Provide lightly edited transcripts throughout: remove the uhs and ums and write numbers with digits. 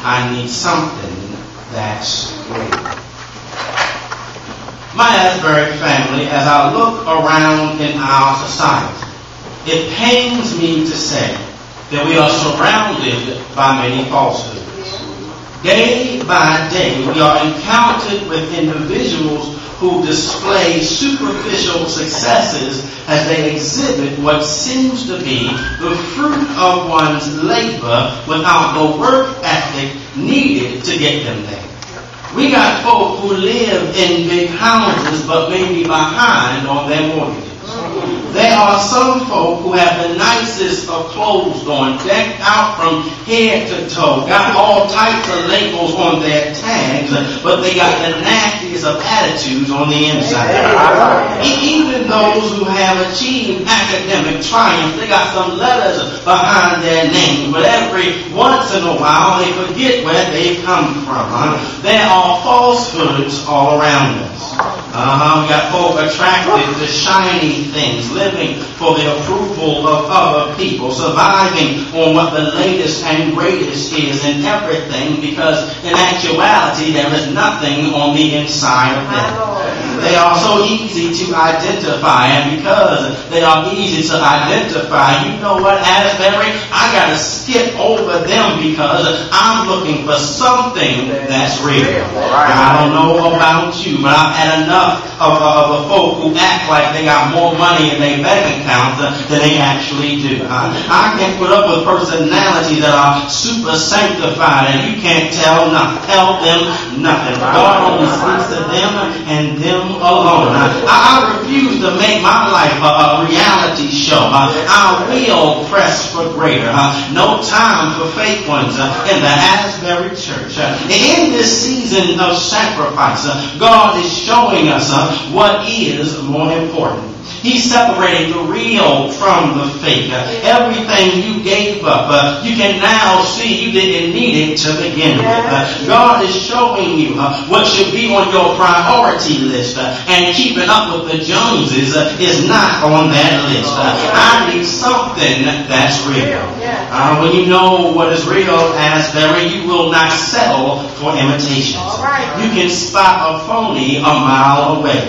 I need something that's real. My Asbury family, as I look around in our society, it pains me to say that we are surrounded by many falsehoods. Day by day, we are encountered with individuals who display superficial successes as they exhibit what seems to be the fruit of one's labor without the work ethic needed to get them there. We got folk who live in big houses but may be behind on their mortgages. There are some folk who have the nicest of clothes on, decked out from head to toe, got all types of labels on their tags, but they got the nastiest of attitudes on the inside. Even those who have achieved academic triumph, they got some letters behind their names, but every once in a while they forget where they've come from. There are falsehoods all around us. We got folk attracted to shiny things, living for the approval of other people, surviving on what the latest and greatest is in everything, because in actuality there is nothing on the inside of them. They are so easy to identify, and because they are easy to identify, you know what, Asbury, I gotta skip over them because I'm looking for something that's real. I don't know about you, but I've had enough of the folk who act like they got more money in their bank account than they actually do. I can't put up with personalities that are super sanctified and you can't tell them nothing. God only speaks to them and them alone. I refuse to make my life a reality show. I will press for greater. No time for fake ones in the Asbury church. In this season of sacrifice, God is showing us what is more important. He's separating the real from the fake. Everything you gave up, you can now see you didn't need it to begin with. God is showing you what should be on your priority list, and keeping up with the Joneses is not on that list. I need something that's real. When you know what is real, Asbury, you will not settle for imitations. You can spot a phony a mile away.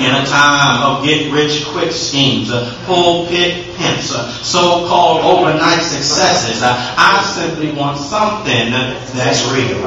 In a time of get-rich-quick schemes, pulpit pimps, so-called overnight successes, I simply want something that's real.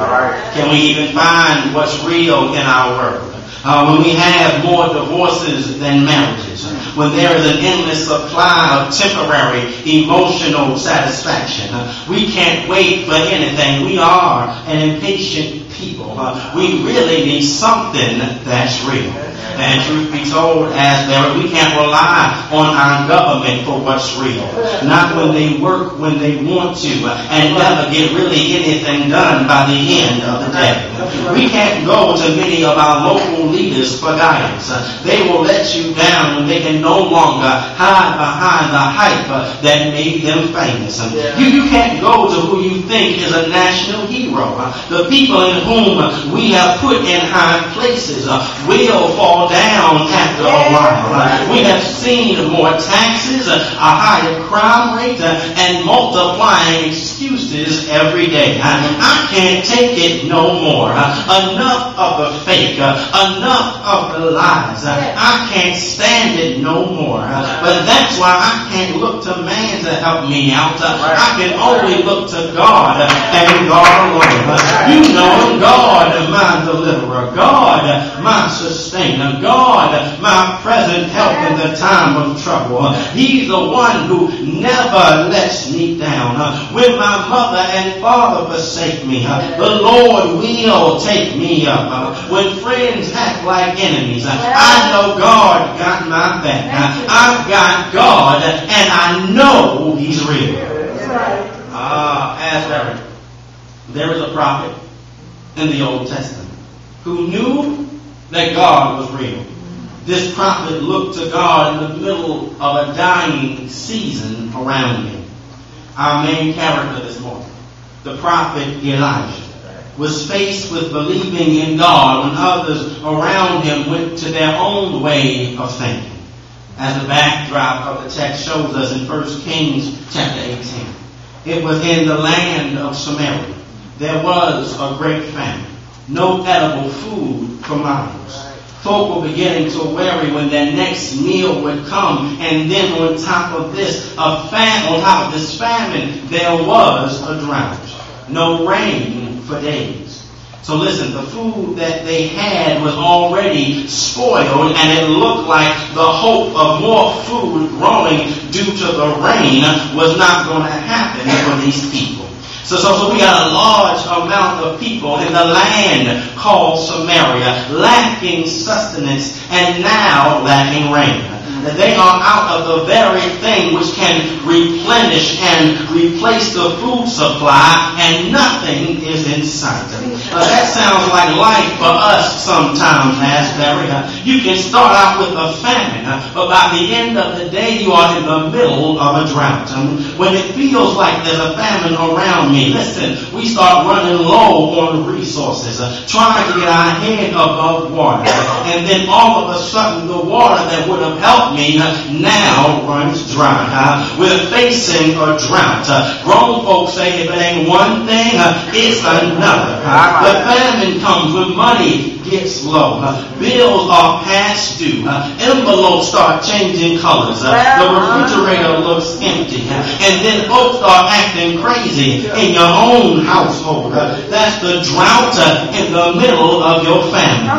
Can we even find what's real in our world? When we have more divorces than marriages, when there is an endless supply of temporary emotional satisfaction, we can't wait for anything. We are an impatient people. We really need something that's real. And truth be told, Asbury, we can't rely on our government for what's real. Not when they work when they want to and never get really anything done by the end of the day. We can't go to many of our local leaders for guidance. They will let you down when they can no longer hide behind the hype that made them famous. You can't go to who you think is a national hero. The people in whom we have put in high places will fall down after a while. We have seen more taxes, a higher crime rate, and multiplying excuses every day. I can't take it no more. Enough of the fake, enough of the lies. I can't stand it no more. But that's why I can't look to man to help me out. I can only look to God and God alone. You know, God, my deliverer, God, my sustainer, God, my present help in the time of trouble. He's the one who never lets me down. When my mother and father forsake me, the Lord will take me up. When friends act like enemies, I know God got my back. I've got God, and I know He's real. Asbury, there is a prophet in the Old Testament who knew that God was real. This prophet looked to God in the middle of a dying season around him. Our main character this morning, the prophet Elijah, was faced with believing in God when others around him went to their own way of thinking. As the backdrop of the text shows us in 1 Kings chapter 18. It was in the land of Samaria, there was a great famine. No edible food for miles. Folk were beginning to worry when their next meal would come, and then on top of this, on top of this famine, there was a drought. No rain for days. So listen, the food that they had was already spoiled, and it looked like the hope of more food growing due to the rain was not going to happen for these people. So we got a large amount of people in the land called Samaria, lacking sustenance and now lacking rain. They are out of the very thing which can replenish and replace the food supply, and nothing is in sight. That sounds like life for us sometimes, Asbury. You can start out with a famine, but by the end of the day, you are in the middle of a drought. When it feels like there's a famine around me, listen, we start running low on resources, trying to get our head above water, and then all of a sudden, the water that would have helped me now runs dry. We're facing a drought. Grown folks say if it ain't one thing, it's another. The famine comes when money gets low. Bills are past due. Envelopes start changing colors. The refrigerator looks empty. And then folks start acting crazy in your own household. That's the drought in the middle of your family.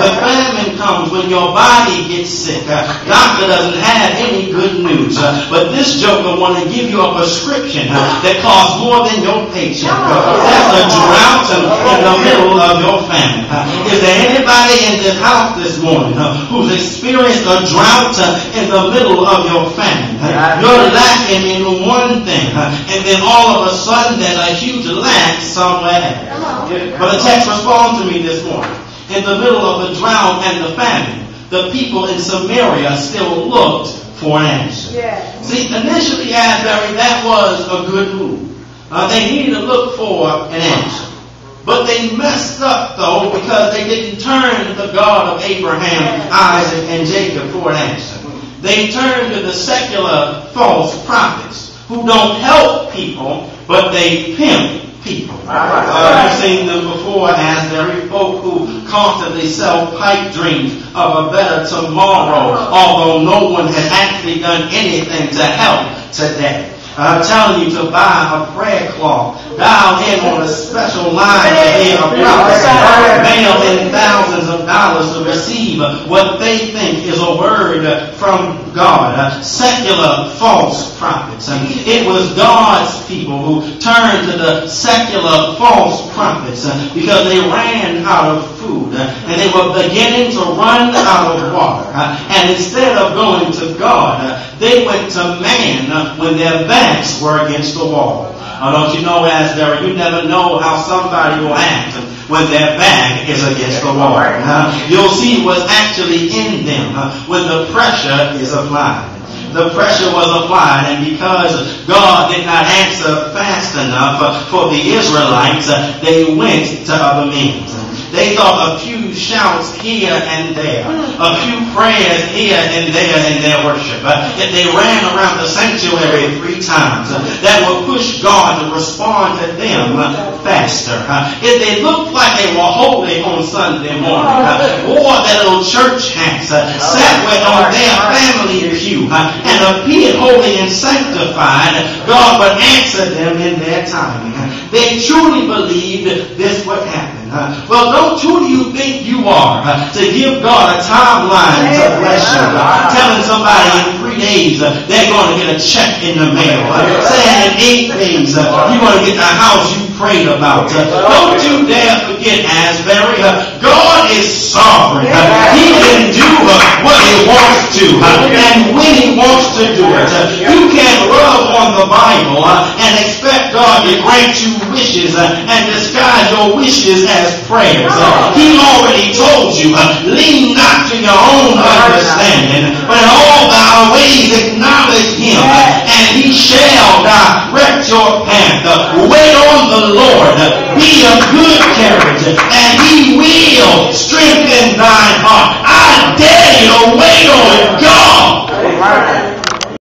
The famine comes when your body gets sick. Doctor doesn't have any good news. But this joker want to give you a prescription that costs more than your paycheck. That's a drought in the middle of your family. Is there anybody in this house this morning who's experienced a drought in the middle of your family? You're lacking in one thing, and then all of a sudden there's a huge lack somewhere else. But the text responds to me this morning. In the middle of the drought and the famine, the people in Samaria still looked for an answer. Yeah. See, initially, Asbury, that was a good move. They needed to look for an answer. But they messed up, though, because they didn't turn to the God of Abraham, Isaac, and Jacob for an answer. They turned to the secular false prophets who don't help people, but they pimp people. I've seen them before, Asbury, folk who constantly sell pipe dreams of a better tomorrow, although no one has actually done anything to help today. I'm telling you to buy a prayer cloth, dial in on a special line to hear a prophecy, mail in thousands of dollars to receive what they think is a word from God. Secular false prophets. It was God's people who turned to the secular false prophets because they ran out of food and they were beginning to run out of water. And instead of going to God, they went to man when their backs were against the wall. Don't you know, Asbury, you never know how somebody will act when their back is against the wall. You'll see what's actually in them when the pressure is applied. The pressure was applied, and because God did not answer fast enough for the Israelites, they went to other means. They thought a few shouts here and there, a few prayers here and there in their worship. If they ran around the sanctuary 3 times, that would push God to respond to them faster. If they looked like they were holy on Sunday morning, wore their little church hats, sat on their family pew, and appeared holy and sanctified, God would answer them in their timing. They truly believed this would happen. Well, who do you think you are to give God a timeline to bless you? Telling somebody in 3 days they're going to get a check in the mail. Saying in 8 days you're going to get the house you prayed about. Don't you dare forget, Asbury, God is sovereign. He can do what He wants to, and when He wants to do it. You can't rub on the Bible and expect God to grant you wishes and disguise your wishes as prayers. He already told you, lean not to your own understanding, but in all thy ways acknowledge Him, and He